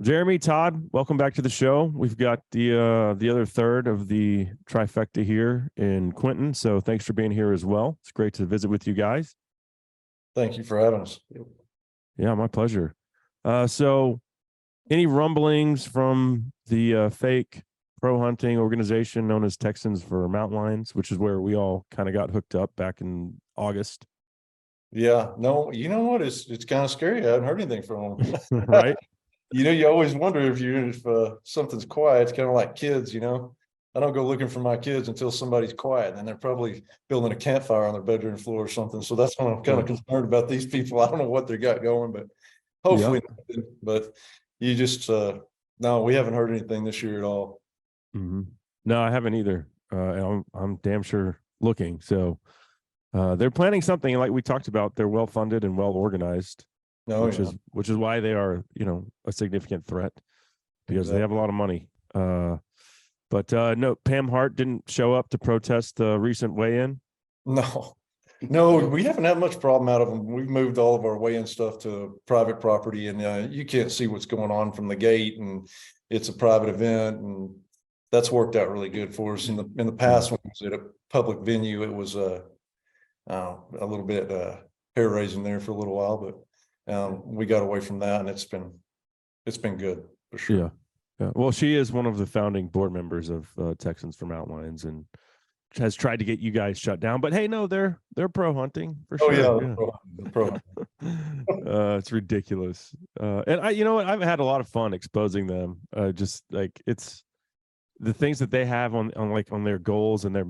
Jeremy, Todd, welcome back to the show. We've got the other third of the trifecta here in Quinten. So thanks for being here as well. It's great to visit with you guys. Thank you for having us. Yeah, my pleasure. So any rumblings from the fake pro hunting organization known as Texans for Mountain Lions, which is where we all kind of got hooked up back in August? Yeah, no, you know what? It's kind of scary. I haven't heard anything from them. Right? You always wonder if something's quiet. It's kind of like kids. I don't go looking for my kids until somebody's quiet, and they're probably building a campfire on their bedroom floor or something. So that's why I'm kind of concerned about these people. I don't know what they got going, but hopefully, nothing. But you just no, we haven't heard anything this year at all. Mm-hmm. No, I haven't either. I'm damn sure looking. So they're planning something like we talked about. They're well funded and well organized. Which is why they are, a significant threat, because they have a lot of money. But no, Pam Hart didn't show up to protest the recent weigh-in. No, we haven't had much problem out of them. We've moved all of our weigh-in stuff to private property, and you can't see what's going on from the gate, and it's a private event, and that's worked out really good for us. In the past, when it was at a public venue, it was a little bit hair raising there for a little while, but we got away from that, and it's been good for sure. Yeah. Well, she is one of the founding board members of Texans for Mountain Lions, and has tried to get you guys shut down. But hey, no, they're pro hunting for sure. They're pro hunting. It's ridiculous. And I've had a lot of fun exposing them. Just like it's the things that they have on their goals and their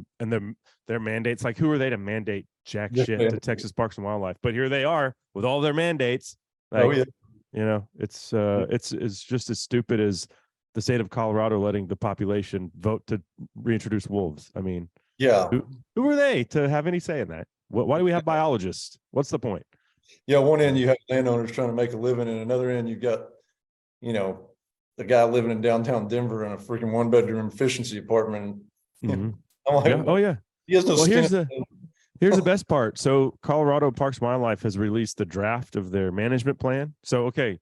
mandates. Like, who are they to mandate jack shit to Texas Parks and Wildlife? But here they are with all their mandates. Like, it's just as stupid as the state of Colorado letting the population vote to reintroduce wolves. I mean, who are they to have any say in that? Why do we have biologists? What's the point? Yeah, one end you have landowners trying to make a living, and another end you got, the guy living in downtown Denver in a freaking 1-bedroom efficiency apartment. Mm-hmm. I'm like, He has no skin. Here's the best part. So Colorado Parks and Wildlife has released the draft of their management plan. So, okay,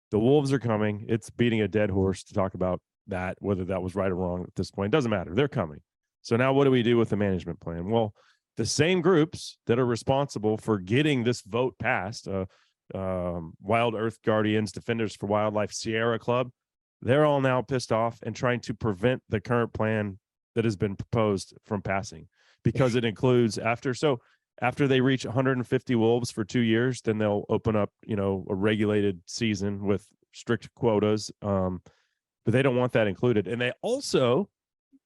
the wolves are coming. It's beating a dead horse to talk about that, whether that was right or wrong at this point. It doesn't matter. They're coming. So now what do we do with the management plan? Well, the same groups that are responsible for getting this vote passed, Wild Earth Guardians, Defenders for Wildlife, Sierra Club, they're all now pissed off and trying to prevent the current plan that has been proposed from passing, because it includes after they reach 150 wolves for 2 years, then they'll open up, a regulated season with strict quotas. But they don't want that included. And they also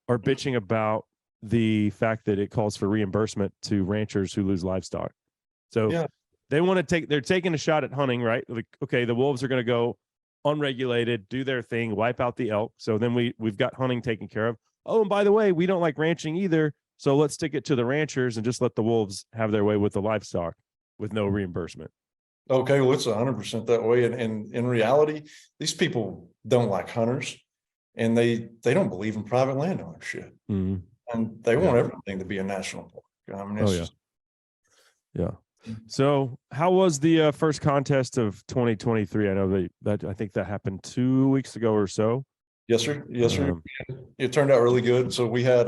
are bitching about the fact that it calls for reimbursement to ranchers who lose livestock. So they're taking a shot at hunting, right? Like, okay, the wolves are going to go unregulated, do their thing, wipe out the elk. So then we've got hunting taken care of. Oh, and by the way, we don't like ranching either. So let's stick it to the ranchers and just let the wolves have their way with the livestock with no reimbursement. Okay, well, it's 100% that way. And in reality, these people don't like hunters, and they don't believe in private land ownership. Mm-hmm. And they want everything to be a national park. I mean, So how was the first contest of 2023? I know I think that happened 2 weeks ago or so. Yes, sir. It turned out really good. So we had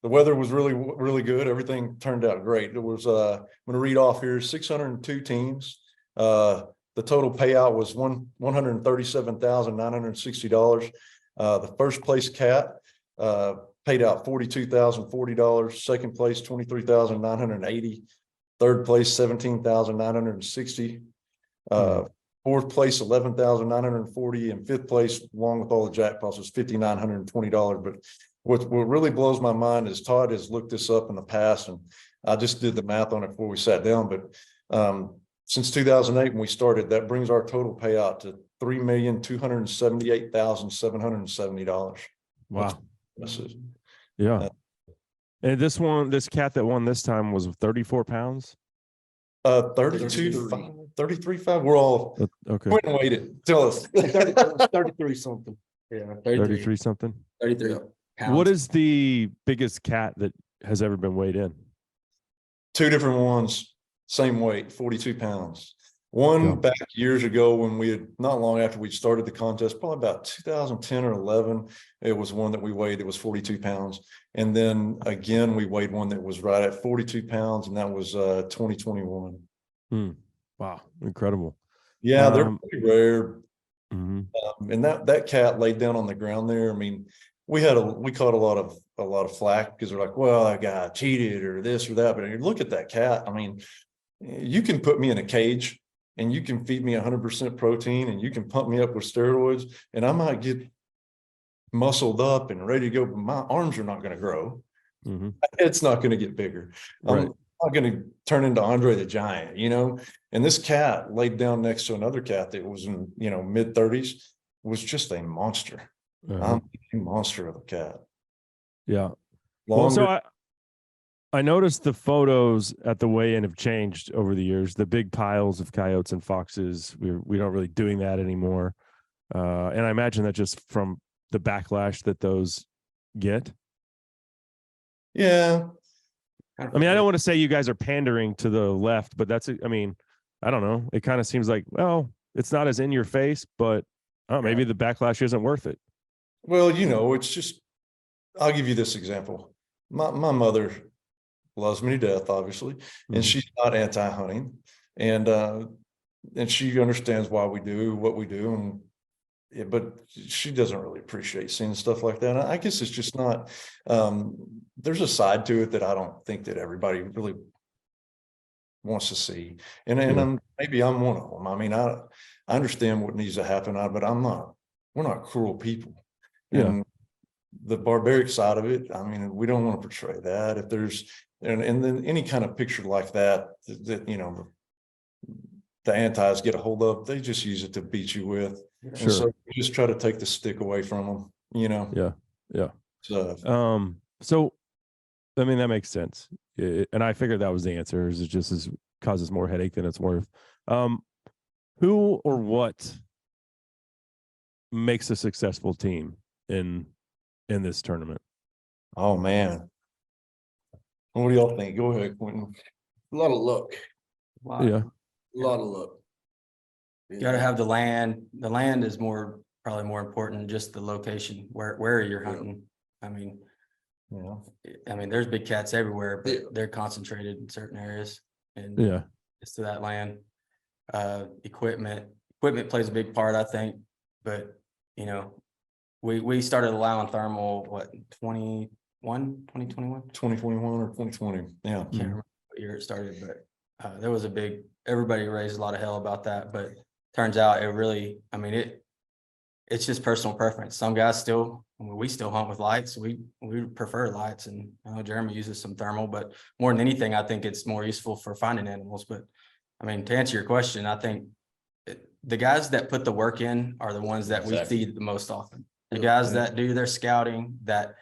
the weather was really, really good. Everything turned out great. It was I'm going to read off here 602 teams. The total payout was $137,960. The first place cat paid out $42,040. Second place $23,980. Third place $17,960. Fourth place $11,940, and fifth place, along with all the jackpots, was $5,920. But what really blows my mind is Todd has looked this up in the past, and I just did the math on it before we sat down. But since 2008, when we started, that brings our total payout to $3,278,770. Wow. And this cat that won this time was 34 pounds. 33.5. We're all okay. Quinten waited. Tell us. 33 something. Yeah, 33 something. 33 pounds. What is the biggest cat that has ever been weighed in? Two different ones, same weight, 42 pounds. One Yeah. back years ago when we had, not long after we started the contest, probably about 2010 or 11, it was one that we weighed, it was 42 pounds. And then again, we weighed one that was right at 42 pounds, and that was 2021. Wow, incredible. Yeah, they're pretty rare. Mhm. And that cat laid down on the ground there. I mean, we caught a lot of flack because they're like, well, that guy cheated or this or that. But you look at that cat, I mean, you can put me in a cage and you can feed me 100% protein and you can pump me up with steroids and I might get muscled up and ready to go, but my arms are not going to grow. Mhm. It's not going to get bigger. Right. I'm not going to turn into Andre the Giant, you know? And this cat laid down next to another cat that was in, mid 30s, was just a monster. Uh-huh. A monster of a cat. Yeah. Longer. Well, so I noticed the photos at the weigh-in have changed over the years. The big piles of coyotes and foxes, we don't really doing that anymore. And I imagine that just from the backlash that those get. Yeah. I mean, I don't want to say you guys are pandering to the left, but I mean, I don't know. It kind of seems like, well, it's not as in your face, but maybe the backlash isn't worth it. Well, it's just, I'll give you this example. My mother loves me to death, obviously, and she's not anti-hunting, and she understands why we do what we do, but she doesn't really appreciate seeing stuff like that. I guess it's just not. There's a side to it that I don't think that everybody really wants to see, and maybe I'm one of them. I mean, I understand what needs to happen, but I'm not. We're not cruel people, and the barbaric side of it, I mean, we don't want to portray that. If there's and then any kind of picture like that the antis get a hold of, they just use it to beat you with. Sure. And so we just try to take the stick away from them, Yeah. So I mean, that makes sense. And I figured that was the answer, is it just causes more headache than it's worth. Who or what makes a successful team in this tournament? Oh man. What do y'all think? Go ahead, Quinten. A lot of luck. Yeah. A lot of luck. You gotta have the land. The land is probably more important than just the location, where you're hunting. I mean, there's big cats everywhere, but they're concentrated in certain areas, and it's to that land. Equipment plays a big part, I think, but we started allowing thermal, 2021 or 2020. Yeah. Can't remember what year it started, but there was everybody raised a lot of hell about that, but turns out it's just personal preference. Some guys we still hunt with lights. We prefer lights, and I know Jeremy uses some thermal, but more than anything, I think it's more useful for finding animals. But I mean, to answer your question, I think the guys that put the work in are the ones that we see the most often. The guys that do their scouting, that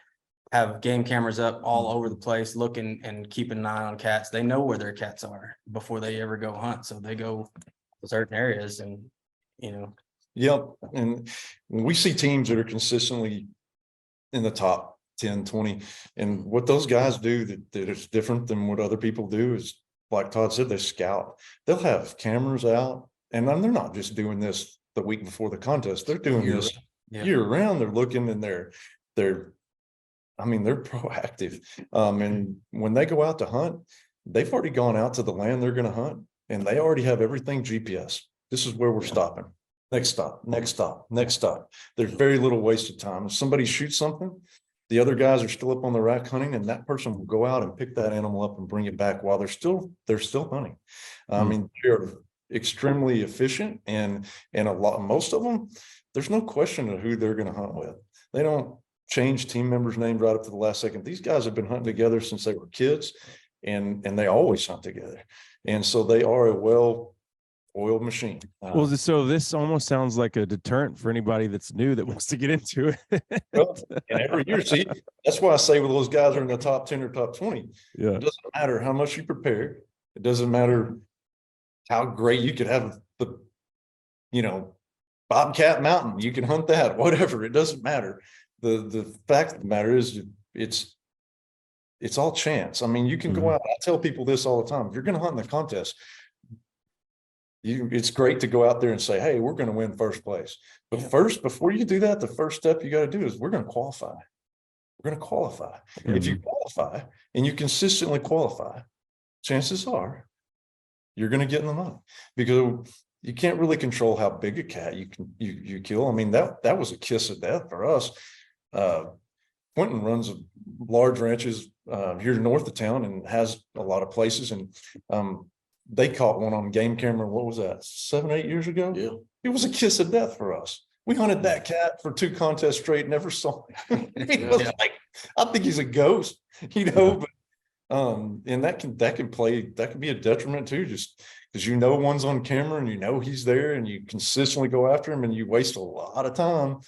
have game cameras up all over the place, looking and keeping an eye on cats. They know where their cats are before they ever go hunt. So they go to certain areas and, Yep. And when we see teams that are consistently in the top 10, 20, and what those guys do that is different than what other people do is, like Todd said, they scout. They'll have cameras out, and they're not just doing this the week before the contest. They're doing this year round. They're looking, and they're proactive. And when they go out to hunt, they've already gone out to the land they're going to hunt, and they already have everything GPS. This is where we're stopping. Next stop, next stop, next stop. There's very little wasted time. If somebody shoots something, the other guys are still up on the rack hunting, and that person will go out and pick that animal up and bring it back while they're still hunting. I mean, they're extremely efficient, and most of them, there's no question of who they're going to hunt with. They don't change team members' names right up to the last second. These guys have been hunting together since they were kids, and they always hunt together. And so they are a well-oiled machine. So this almost sounds like a deterrent for anybody that's new that wants to get into it. And every year, see, that's why I say when those guys are in the top 10 or top 20, it doesn't matter how much you prepare. It doesn't matter how great you could have the, Bobcat Mountain. You can hunt that, whatever. It doesn't matter. The fact of the matter is it's all chance. I mean, you can go out. I tell people this all the time. If you're going to hunt in the contest, it's great to go out there and say, hey, we're going to win first place. But first, before you do that, the first step you got to do is we're going to qualify. We're going to qualify. If you qualify and you consistently qualify, chances are you're going to get in the money, because you can't really control how big a cat you kill. I mean, that was a kiss of death for us. Quinten runs large ranches here north of town and has a lot of places, and they caught one on game camera. What was that, 7-8 years ago? Yeah. It was a kiss of death for us. We hunted that cat for 2 contests straight, never saw him. He was like, I think he's a ghost, but and that can be a detriment too, just because one's on camera and he's there, and you consistently go after him and you waste a lot of time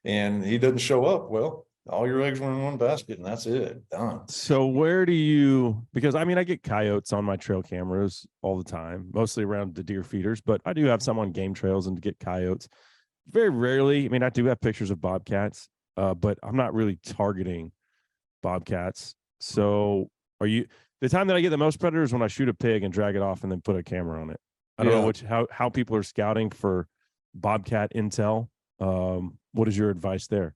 and he doesn't show up. Well, all your eggs were in one basket and that's it, done. So because I mean, I get coyotes on my trail cameras all the time, mostly around the deer feeders, but I do have some on game trails and get coyotes. Very rarely. I mean, I do have pictures of bobcats, but I'm not really targeting bobcats. So the time that I get the most predators when I shoot a pig and drag it off and then put a camera on it. I don't know how people are scouting for bobcat intel. What is your advice there?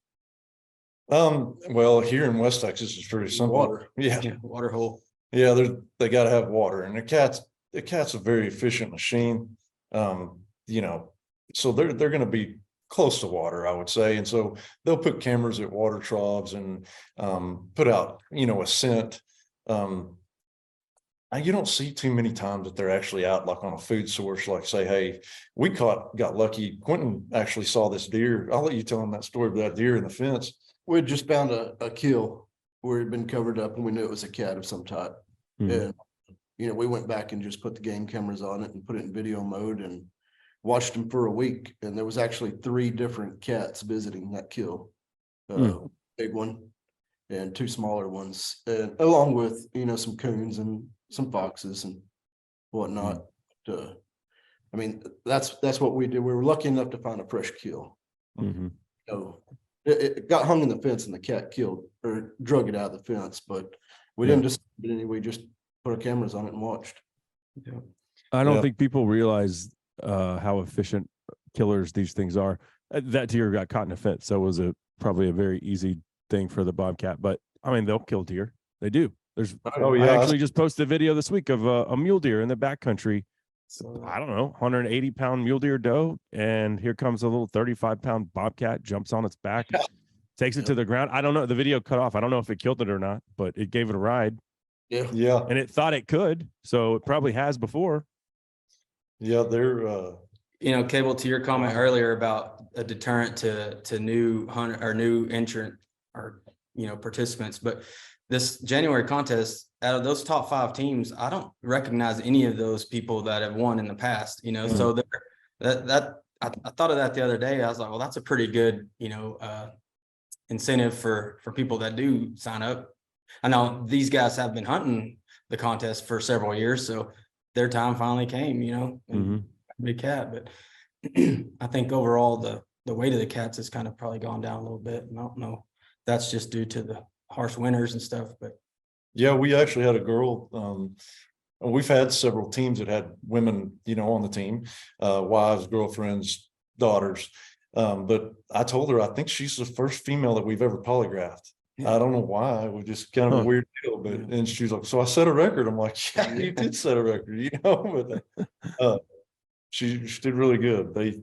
Well, here in West Texas, it's pretty simple. Water. Yeah. Water hole. Yeah, they got to have water, and the cat's a very efficient machine. So they're going to be close to water, I would say, and so they'll put cameras at water troughs and put out a scent. You don't see too many times that they're actually out like on a food source, like say, hey, we got lucky. Quinten actually saw this deer. I'll let you tell him that story of that deer in the fence. We had just found a kill where it had been covered up and we knew it was a cat of some type. Mhm. And, we went back and just put the game cameras on it and put it in video mode and watched them for a week. And there was actually 3 different cats visiting that kill. Big one and 2 smaller ones, and along with, some coons and some foxes and whatnot. I mean, that's what we did. We were lucky enough to find a fresh kill. Mm-hmm. So it got hung in the fence and the cat killed or drug it out of the fence, but we didn't just we just put our cameras on it and watched. I don't think people realize how efficient killers these things are. That deer got caught in a fence, so it was probably a very easy thing for the bobcat. But I mean, they'll kill deer. They do. I actually just posted a video this week of a mule deer in the backcountry. I don't know, 180-pound mule deer doe, and here comes a little 35-pound bobcat, jumps on its back, takes it to the ground. I don't know. The video cut off. I don't know if it killed it or not, but it gave it a ride. Yeah. And it thought it could, so it probably has before. Yeah, they're Cable, to your comment earlier about a deterrent to new hunter or new entrant or participants, but this January contest, out of those top 5 teams, I don't recognize any of those people that have won in the past. So I thought of that the other day. I was like, well, that's a pretty good incentive for people that do sign up. I know these guys have been hunting the contest for several years, so their time finally came. Big cat, but I think overall the weight of the cats has kind of probably gone down a little bit. And I don't know, that's just due to the harsh winters and stuff, but yeah, we actually had a girl. We've had several teams that had women, on the team, wives, girlfriends, daughters. But I told her, I think she's the first female that we've ever polygraphed. I don't know why. It was just kind of a weird deal, but and she's like, so I set a record. I'm like, yeah, you did set a record, but she did really good. They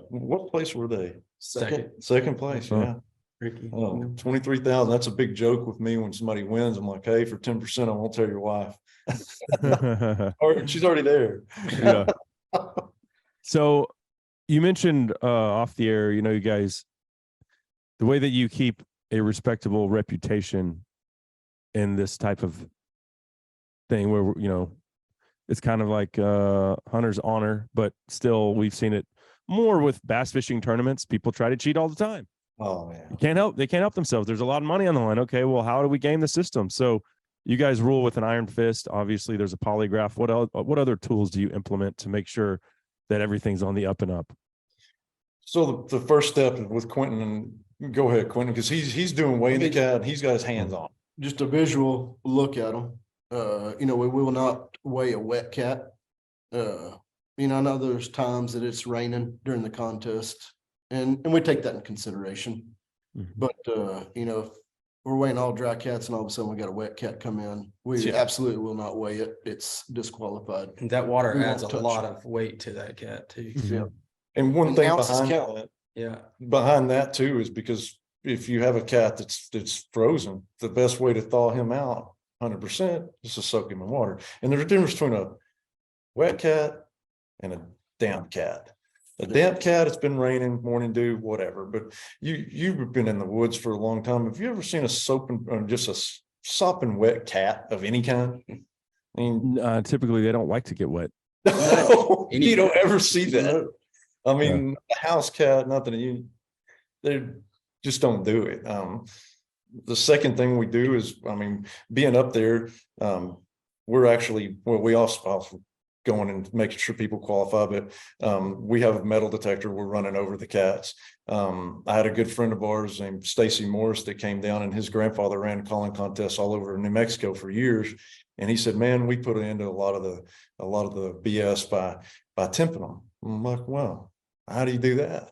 what place were they? Second place, yeah. 23,000. That's a big joke with me when somebody wins. I'm like, hey, for 10%, I won't tell your wife. Or she's already there. Yeah. So you mentioned off the air, you guys, the way that you keep a respectable reputation in this type of thing where, it's kind of like hunter's honor, but still we've seen it more with bass fishing tournaments. People try to cheat all the time. Oh man, they can't help themselves. There's a lot of money on the line. Okay, well, how do we game the system? So you guys rule with an iron fist. Obviously, there's a polygraph. What other tools do you implement to make sure that everything's on the up and up? So the first step with Quinten, and go ahead, Quinten, because he's doing weighing the cat and he's got his hands on. Just a visual look at them. We will not weigh a wet cat. you know, I know there's times that it's raining during the contest, and we take that in consideration. Mhm. But you know, if we're weighing all dry cats and all of a sudden we got a wet cat come in, we Yeah. absolutely will not weigh it. It's disqualified. And that water We adds a won't touch lot it. of weight to that cat too. Mhm. Yeah. And one And thing ounces behind count. that, Yeah. behind that too, is because if you have a cat that's frozen, the best way to thaw him out 100% is to soak him in water. And there's a difference between a wet cat and a damp cat. A damp cat, it's been raining, morning dew, whatever. But you've been in the woods for a long time. Have you ever seen a sopping or just a sopping wet cat of any kind? I mean, Typically, they don't like to get wet. you don't ever see that. I mean, a house cat, nothing. They just don't do it. The second thing we do is, I mean, being up there, we're actually, well, we also going and making sure people qualify, but we have a metal detector. We're running over the cats. I had a good friend of ours named Stacy Morris that came down, and his grandfather ran calling contests all over New Mexico for years. And he said, man, we put into a lot of the BS by temping them. I'm like, wow, how do you do that?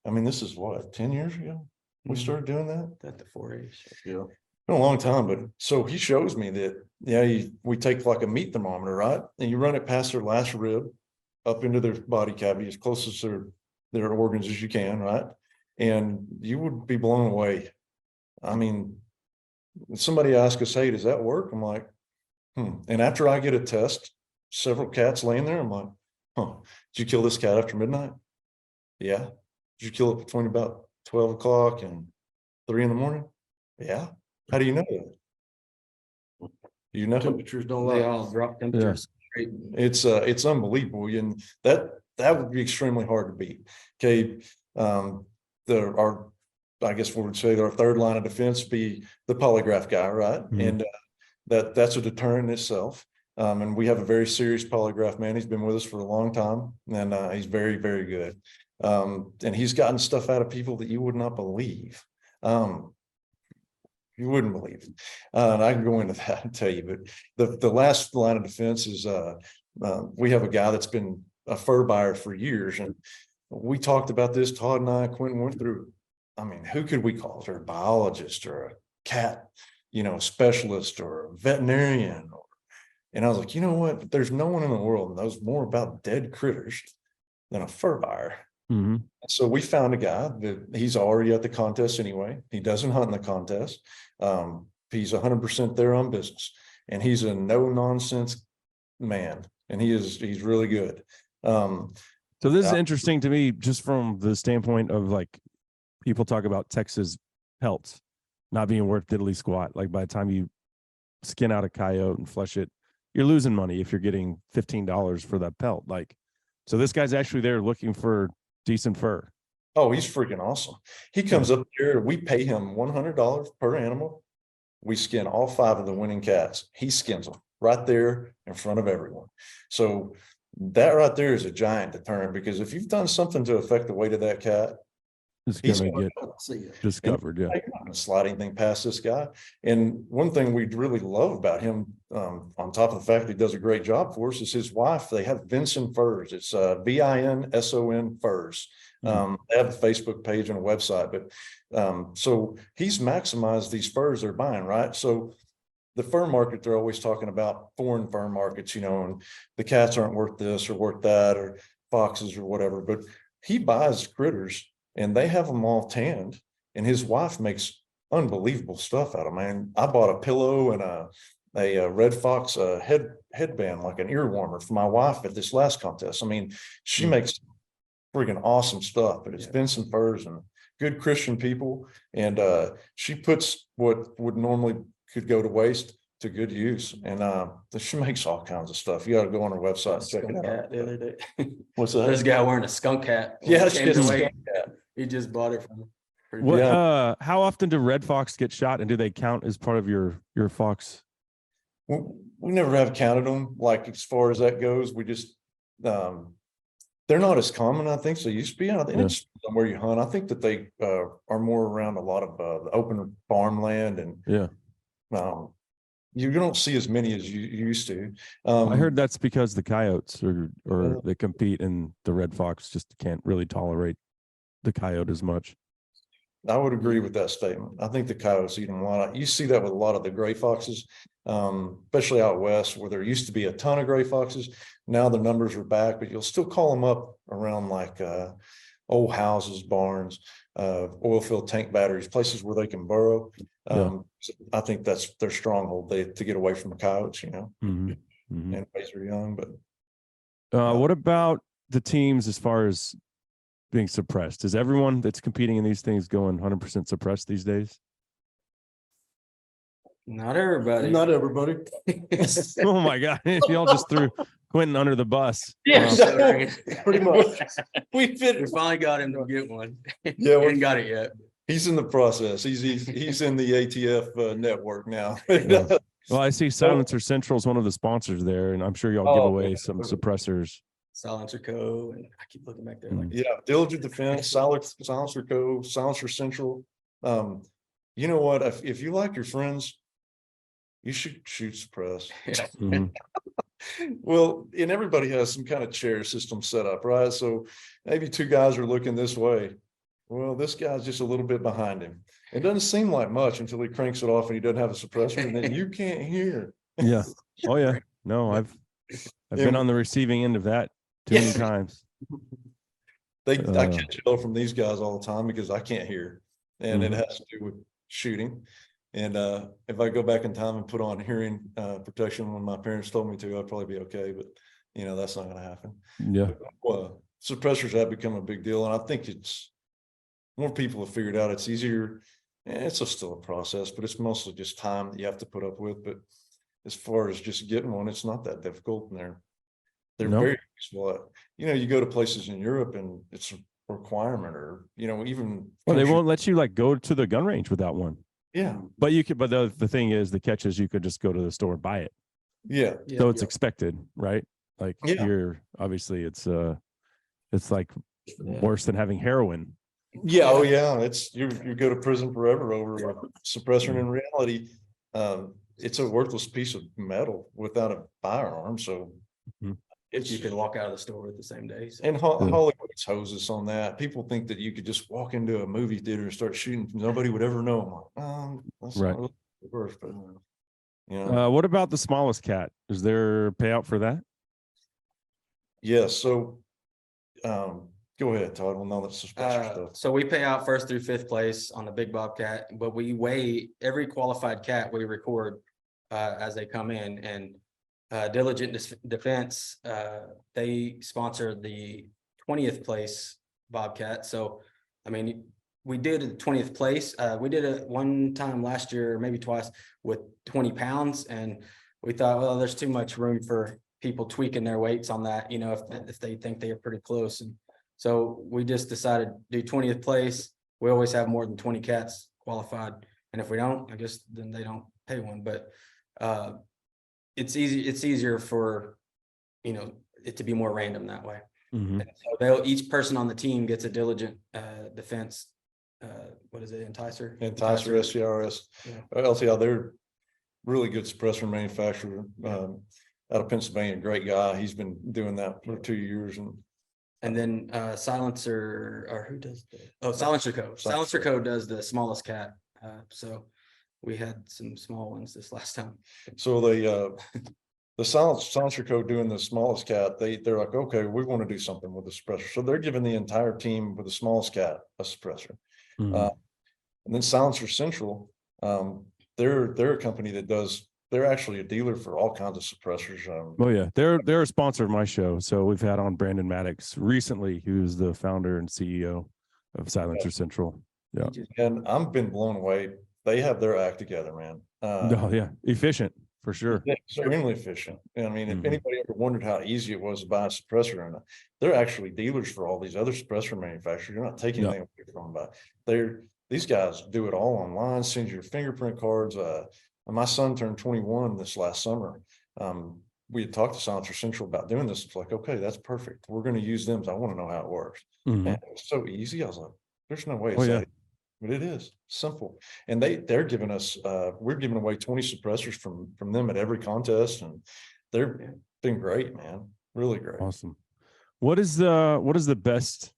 I mean, this is what, 10 years ago we started doing that? At the 4-H. Yeah. Been a long time, but so he shows me that, yeah, we take like a meat thermometer, right? And you run it past their last rib up into their body cavity as close as their organs as you can, right? And you would be blown away. I mean, somebody asked us, hey, does that work? I'm like, And after I get a test, several cats laying there, I'm like, did you kill this cat after midnight? Yeah. Did you kill it between about 12 o'clock and 3 in the morning? Yeah. How do you know that? You know, Temperatures don't They lie. all drop temperatures. straight. it's unbelievable. And that would be extremely hard to beat. Okay. I guess we would say our third line of defense be the polygraph guy, right? Mhm. And that's a deterrent in itself. And we have a very serious polygraph man. He's been with us for a long time, and he's very, very good. And he's gotten stuff out of people that you would not believe. You wouldn't believe it. And I can go into that and tell you, but the last line of defense is we have a guy that's been a fur buyer for years, and we talked about this. Todd and I, Quinten, went through. I mean, who could we call? Is there a biologist or a cat, specialist or a veterinarian? And I was like, you know what? There's no one in the world that knows more about dead critters than a fur buyer. Mhm. So we found a guy that he's already at the contest anyway. He doesn't hunt in the contest. He's 100% there on business, and he's a no nonsense man, and he's really good. So this is Yeah. interesting to me, just from the standpoint of like people talk about Texas pelts not being worth diddly squat. Like by the time you skin out a coyote and flesh it, you're losing money if you're getting $15 for that pelt. Like, so this guy's actually there looking for decent fur. Oh, he's freaking awesome. He comes up here, we pay him $100 per animal. We skin all 5 of the winning cats. He skins them right there in front of everyone. So that right there is a giant deterrent, because if you've done something to affect the weight of that cat, It's he's going to get See ya. discovered. Yeah. you're not going to slide anything past this guy. And one thing we really love about him, on top of the fact that he does a great job for us, is his wife. They have Vinson Furs. It's VINSON Furs. They have a Facebook page and a website, but so he's maximized these furs they're buying, right? So the fur market, they're always talking about foreign fur markets, and the cats aren't worth this or worth that, or foxes or whatever, but he buys critters and they have them all tanned, and his wife makes unbelievable stuff out of them. Man, I bought a pillow and a red fox headband, like an ear warmer, for my wife at this last contest. I mean, she makes freaking awesome stuff, but it's Vincent Furs and good Christian people. And she puts what would normally could go to waste to good use. And she makes all kinds of stuff. You got to go on her website and check it Skunk out. cat the other day. What's that? There's a guy wearing a skunk hat. when Yeah, it she came has to a weigh. skunk cat. He just bought it from her. What, Yeah. how often do red fox get shot, and do they count as part of your fox? We never have counted them. Like, as far as that goes, we just they're not as common, I think, as they used to be. And it Yeah. just depends on where you hunt. I think that they are more around a lot of the open farmland and Yeah. you don't see as many as you used to. I heard that's because the coyotes or Uh, they compete and the red fox just can't really tolerate the coyote as much. I would agree with that statement. I think the coyotes eat them a lot. You see that with a lot of the gray foxes, especially out west where there used to be a ton of gray foxes. Now the numbers are back, but you'll still call them up around like old houses, barns, oil field tank batteries, places where they can burrow. So I think that's their stronghold to get away from the coyotes, Mhm. Mhm. and raise their young. But What about the teams as far as being suppressed? Is everyone that's competing in these things going 100% suppressed these days? Not everybody. Not everybody. Oh my God. Y'all just threw Quinten under the bus. Yeah, Wow. pretty much. we fit. We finally got him to get one. Yeah, He ain't got it yet. He's in the process. He's in the ATF network now. Yeah. Well, I see Silencer Central is one of the sponsors there, and I'm sure y'all give Oh, away yeah. some suppressors. Silencer Co. And I keep looking back there like, Yeah, Diligent Defense, Silencer Co, Silencer Central. You know what? If you like your friends, you should shoot suppress. Mhm. Well, and everybody has some kind of chair system set up, right? So maybe two guys are looking this way. Well, this guy's just a little bit behind him. It doesn't seem like much until he cranks it off and he doesn't have a suppressor, and then you can't hear. Yeah. Oh yeah. No, I've been on the receiving end of that too many times. I catch hell from these guys all the time because I can't hear, and it has to do with shooting. And if I go back in time and put on hearing protection when my parents told me to, I'd probably be okay. But that's not going to happen. Yeah. Well, suppressors have become a big deal, and I think it's more people have figured out it's easier. And it's still a process, but it's mostly just time that you have to put up with. But as far as just getting one, it's not that difficult, and they're No. very useful. You go to places in Europe and it's a requirement, or even Well, they won't let you like go to the gun range without one. Yeah, But you could. But the thing is, the catch is you could just go to the store and buy it. yeah, So it's expected, right? Like Yeah. you're obviously it's like worse than having heroin. yeah. Oh yeah, it's you go to prison forever over a suppressor. And in reality, it's a worthless piece of metal without a firearm. So Mhm. it's you could walk out of the store with the same day. So. and Holik hoses on that. People think that you could just walk into a movie theater and start shooting. Nobody would ever know. I'm like, that's Right. not really the worst, but What about the smallest cat? Is there a payout for that? yeah. So, go ahead, Todd. We'll know that's the special stuff. So we pay out first through fifth place on the big Bobcat, but we weigh every qualified cat we record as they come in. And Diligent Defense, they sponsor the 20th place Bobcat. So, I mean, we did a 20th place. We did it one time last year, maybe twice, with 20 pounds. And we thought, well, there's too much room for people tweaking their weights on that, if they think they are pretty close. And so we just decided to do 20th place. We always have more than 20 cats qualified. And if we don't, I guess then they don't pay one. But it's easier for, it to be more random that way. Mhm. And so each person on the team gets a Diligent Defense. What is it? Enticer SCRS, Yeah. LTI. They're really good suppressor manufacturer out of Pennsylvania. Great guy. He's been doing that for 2 years. And then Silencer, or who does Silencer Co. Silencer Co. does the smallest cat. So we had some small ones this last time. So the Silencer Code doing the smallest cat, they're like, okay, we want to do something with the suppressor. So they're giving the entire team with the smallest cat a suppressor. Mhm. And then Silencer Central, they're a company they're actually a dealer for all kinds of suppressors. Oh yeah, they're a sponsor of my show. So we've had on Brandon Maddox recently, who's the founder and CEO of Silencer Central. Yeah. And I've been blown away. They have their act together, man. Oh yeah, efficient for sure. Extremely efficient. I mean, if Mhm. anybody ever wondered how easy it was to buy a suppressor, and they're actually dealers for all these other suppressor manufacturers. You're not taking anything away from them. But these guys do it all online, send you fingerprint cards. My son turned 21 this last summer. We had talked to Silencer Central about doing this. It's like, okay, that's perfect. We're going to use them. So I want to know how it works. Mhm. And it was so easy. I was like, there's no way Oh it's yeah. that. but it is simple. And they're giving us, we're giving away 20 suppressors from them at every contest, and they've been great, man. Really great. Awesome. What is the best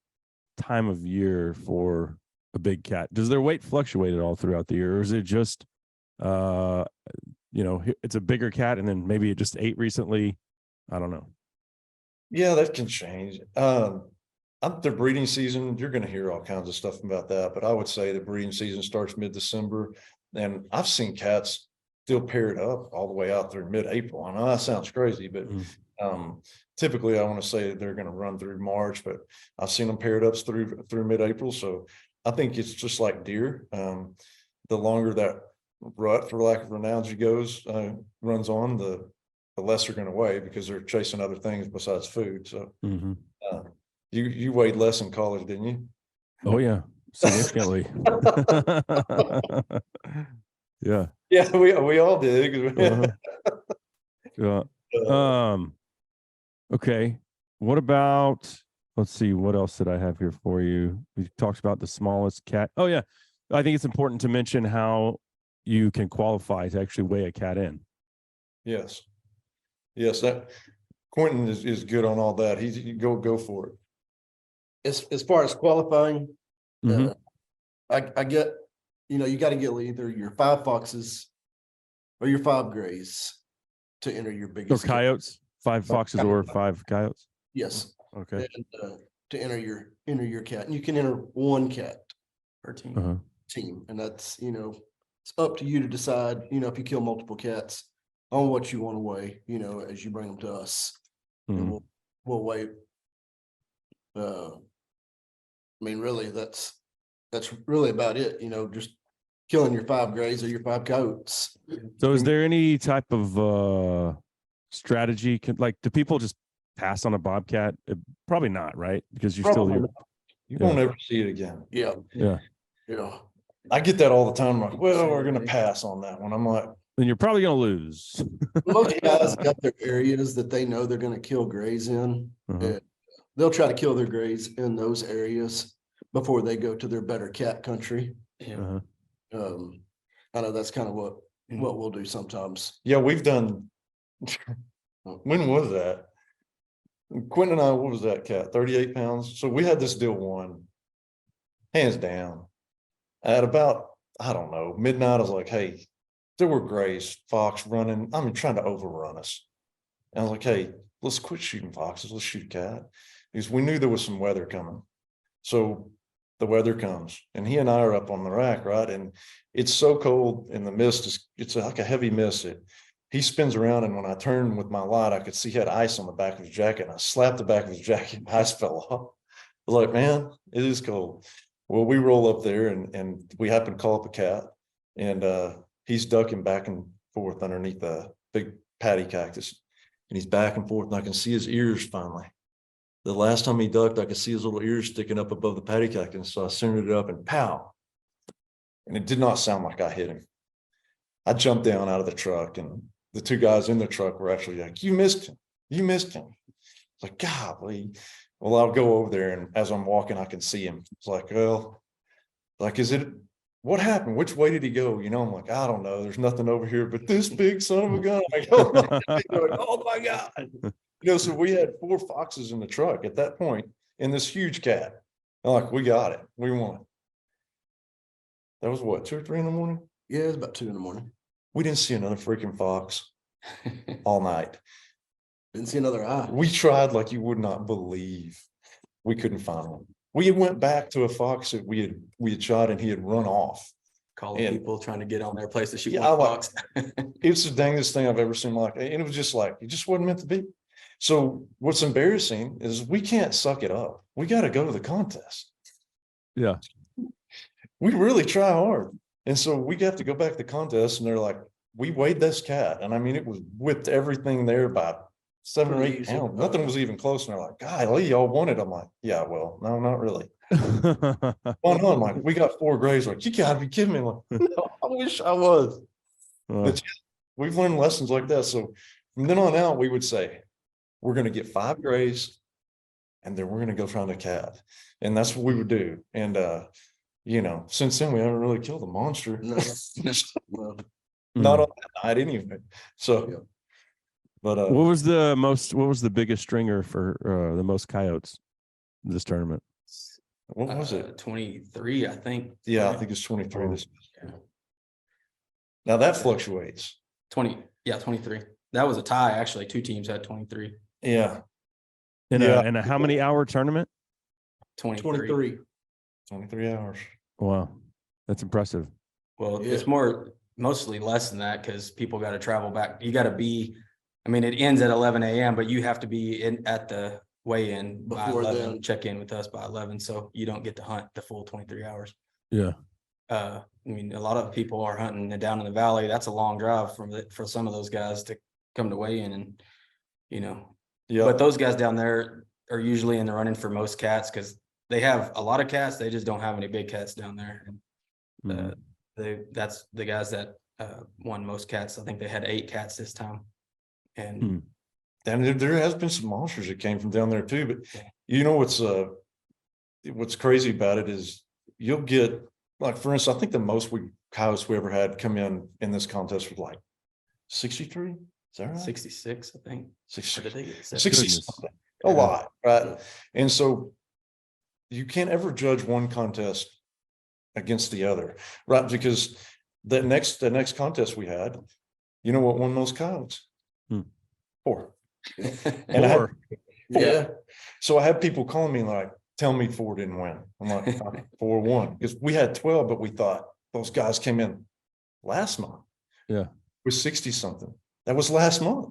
time of year for a big cat? Does their weight fluctuate at all throughout the year, or is it just it's a bigger cat and then maybe it just ate recently? I don't know. Yeah, that can change. The breeding season, you're going to hear all kinds of stuff about that, but I would say the breeding season starts mid-December, and I've seen cats still paired up all the way out through mid-April. I know that sounds crazy, but typically I want to say they're going to run through March, but I've seen them paired up through mid-April. So I think it's just like deer. The longer that rut, for lack of analogy, runs on, the less they're going to weigh, because they're chasing other things besides food. So you weighed less in college, didn't you? Oh yeah, significantly. Yeah. Yeah, we all did. Yeah. Okay. What about, let's see, what else did I have here for you? We talked about the smallest cat. Oh yeah. I think it's important to mention how you can qualify to actually weigh a cat in. Yes. That Quinten is good on all that. He's go for it. As far as qualifying, Mhm. I get, you got to get either your 5 foxes or your 5 grays to enter your Or biggest. coyotes, 5 foxes or 5 coyotes. Yes. Okay. And to enter your cat, and you can enter 1 cat per team. Team, and that's it's up to you to decide. If you kill multiple cats, on what you want to weigh. As you bring them to us, and we'll weigh. Really, that's really about it. Just killing your 5 grays or your 5 coyotes. So is there any type of strategy? Do people just pass on a bobcat? Probably not, right? Because you're still here. You won't ever see it again. Yeah. I get that all the time. I'm like, well, we're gonna pass on that one. I'm like, Then you're probably gonna lose. Most guys got their areas that they know they're going to kill grays in. And they'll try to kill their grays in those areas before they go to their better cat country. I know that's kind of what we'll do sometimes. yeah, we've done. When was that? Quinten and I, what was that cat? 38 pounds. So we had this deal won, hands down. At about, I don't know, midnight, I was like, hey, there were grays, fox running. Trying to overrun us. And I was like, hey, let's quit shooting foxes. Let's shoot a cat. Because we knew there was some weather coming. So the weather comes, and he and I are up on the rack, right? And it's so cold, and the mist it's like a heavy mist. He spins around, and when I turned with my light, I could see he had ice on the back of his jacket. And I slapped the back of his jacket, and ice fell off. I was like, man, it is cold. Well, we roll up there, and we happen to call up a cat, and he's ducking back and forth underneath the big patty cactus, and he's back and forth, and I can see his ears finally. The last time he ducked, I could see his little ears sticking up above the patty cactus, so I centered it up and pow. And it did not sound like I hit him. I jumped down out of the truck, and the 2 guys in the truck were actually like, you missed him. It's like, golly. Well, I'll go over there, and as I'm walking, I can see him. It's like, well, what happened? Which way did he go? I'm like, I don't know. There's nothing over here but this big son of a gun. I'm like, oh my God. So we had 4 foxes in the truck at that point, and this huge cat. I'm like, we got it. We won. That was what, 2 or 3 in the morning? Yeah, it was about 2 in the morning. We didn't see another freaking fox all night. Didn't see another eye. We tried like you would not believe. We couldn't find one. We went back to a fox that we had shot, and he had run off. Calling people trying to get on their place to shoot Yeah, one fox. It's the dangest thing I've ever seen. And it was just like, it just wasn't meant to be. So what's embarrassing is we can't suck it up. We got to go to the contest. Yeah. We really try hard. And so we got to go back to the contest, and they're like, we weighed this cat. And it was whipped everything there by 7 or 8 pounds. Nothing was even close. And they're like, golly, y'all won it. I'm like, yeah, well, no, not really. Well, no, I'm like, we got 4 grays. Like, you gotta be kidding me. I'm like, no, I wish I was. But we've learned lessons like that. So from then on out, we would say, we're going to get 5 grays, and then we're going to go find a cat. And that's what we would do. And, since then we haven't really killed a monster. No. Well, Not on that night anyway. So, Yeah. but What was the biggest stringer for the most coyotes this tournament? what was it? 23, I think. Yeah, I think it's 23. Oh. This. Now that fluctuates. 23. That was a tie, actually. Two teams had 23. Yeah. In Yeah. a how many hour tournament? 23. 23 hours. Wow, that's impressive. Well, Yeah. it's mostly less than that because people got to travel back. You got to be, I mean, it ends at 11 a.m., but you have to be at the weigh-in by Before 11, then. check in with us by 11. So you don't get to hunt the full 23 hours. Yeah. I mean, a lot of people are hunting down in the valley. That's a long drive for some of those guys to come to weigh in and, Yeah. but those guys down there are usually in the running for most cats because they have a lot of cats. They just don't have any big cats down there. And that's the guys that won most cats. I think they had 8 cats this time. And And there has been some monsters that came from down there too. But what's crazy about it is you'll get, like, for instance, I think the most coyotes we ever had come in this contest was like 63. Is that right? 66, I think. 60, Or did they get 60 Goodness. something. A lot, right? And so you can't ever judge one contest against the other, right? Because the next contest we had, you know what won those coyotes? 4. And I had, 4. yeah. So I had people calling me like, tell me 4 didn't win. I'm like, 4 won. Because we had 12, but we thought those guys came in last month. Yeah. With 60 something. That was last month.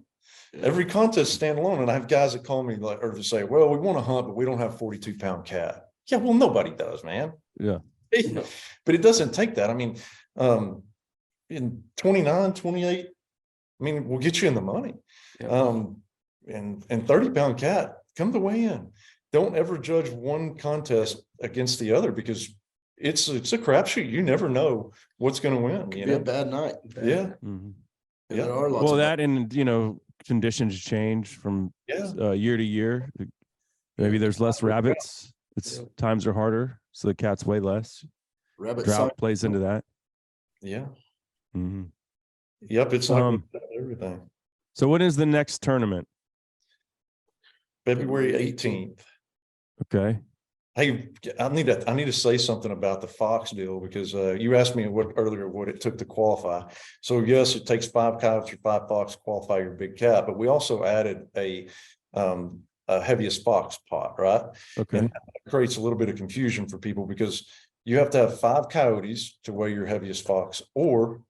Every contest standalone. And I have guys that call me like, or to say, well, we want to hunt, but we don't have 42-pound cat. Yeah, well, nobody does, man. Yeah. But it doesn't take that. I mean, in 29, 28, I mean, we'll get you in the money. Yeah. And 30-pound cat, come to weigh in. Don't ever judge one contest against the other because it's a crapshoot. You never know what's going to win. Could be a bad night. Yeah. Mhm. And Yeah. there are lots Well, of that and conditions change from Yeah. year to year. Maybe there's less rabbits. Times are harder, so the cats weigh less. rabbit Drought sign. plays into that. Yeah. Mhm. Yep. It's like Um, everything. So when is the next tournament? February 18th. Okay. Hey, I need to say something about the Fox deal because you asked me earlier what it took to qualify. So yes, it takes 5 coyotes or 5 fox to qualify your big cat, but we also added a heaviest fox pot, right? Okay. And that creates a little bit of confusion for people because you have to have 5 coyotes to weigh your heaviest fox or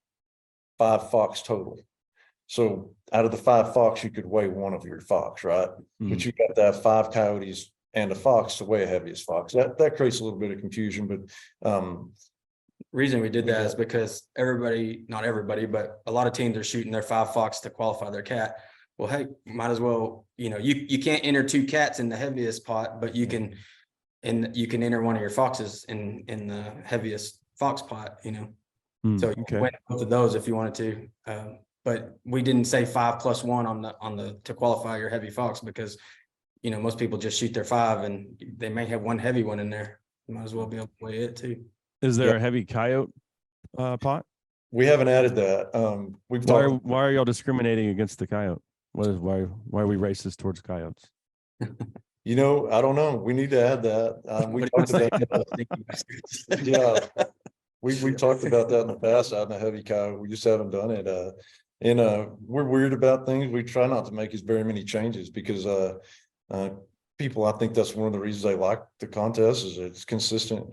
5 fox total. So out of the 5 fox, you could weigh one of your fox, right? But you got to have 5 coyotes and a fox to weigh a heaviest fox. That creates a little bit of confusion, but Reason we did that is because not everybody, but a lot of teams are shooting their 5 fox to qualify their cat. Well, hey, might as well, you can't enter 2 cats in the heaviest pot, but you can enter one of your foxes in the heaviest fox pot, So you can win both of those if you wanted to. But we didn't say 5 + 1 on the to qualify your heavy fox because most people just shoot their 5 and they may have one heavy one in there. You might as well be able to weigh it too. Is there a heavy coyote pot? we haven't added that. We've talked. Why are y'all discriminating against the coyote? Why are we racist towards coyotes? I don't know. We need to add that. We talked about yeah. We talked about that in the past out in the heavy coyote. We just haven't done it. And we're weird about things. We try not to make as very many changes because people, I think that's one of the reasons they like the contest is it's consistent,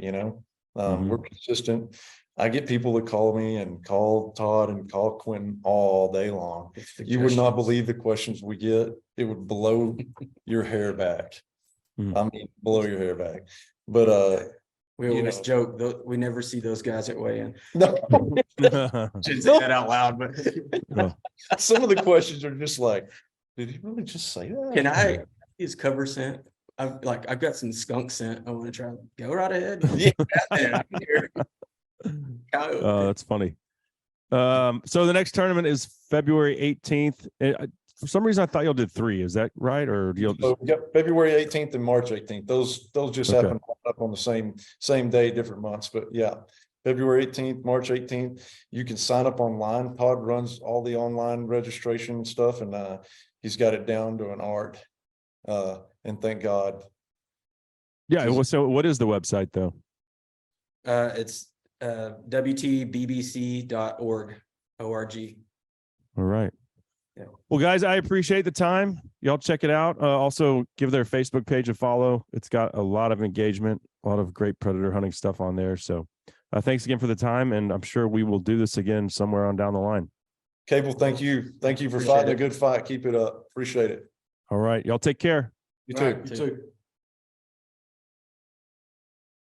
we're consistent. I get people that call me and call Todd and call Quinten all day long. You would not believe the questions we get. It would blow your hair back. I mean, blow your hair back. But we always joke we never see those guys at weigh-in. no, Shouldn't say that out loud, but some of the questions are just like, did he really just say that? can I use cover scent? I've got some skunk scent. I want to try. Go right ahead. Yeah. Oh, that's funny. So the next tournament is February 18th. For some reason, I thought y'all did 3. Is that right? Or do you? So we got February 18th and March 18th. Those just Okay. happen up on the same day, different months, but yeah. February 18th, March 18th, you can sign up online. Todd runs all the online registration and stuff, and he's got it down to an art. And thank God. Yeah. Well, so what is the website though? It's wtbbc.org. ORG. All right. Yeah. Well, guys, I appreciate the time. Y'all check it out. Also, give their Facebook page a follow. It's got a lot of engagement, a lot of great predator hunting stuff on there. So thanks again for the time. And I'm sure we will do this again somewhere on down the line. Cable, thank you. Thank you for Appreciate fighting a it. good fight. Keep it up. Appreciate it. All right. Y'all take care. You All too. right, You too. too.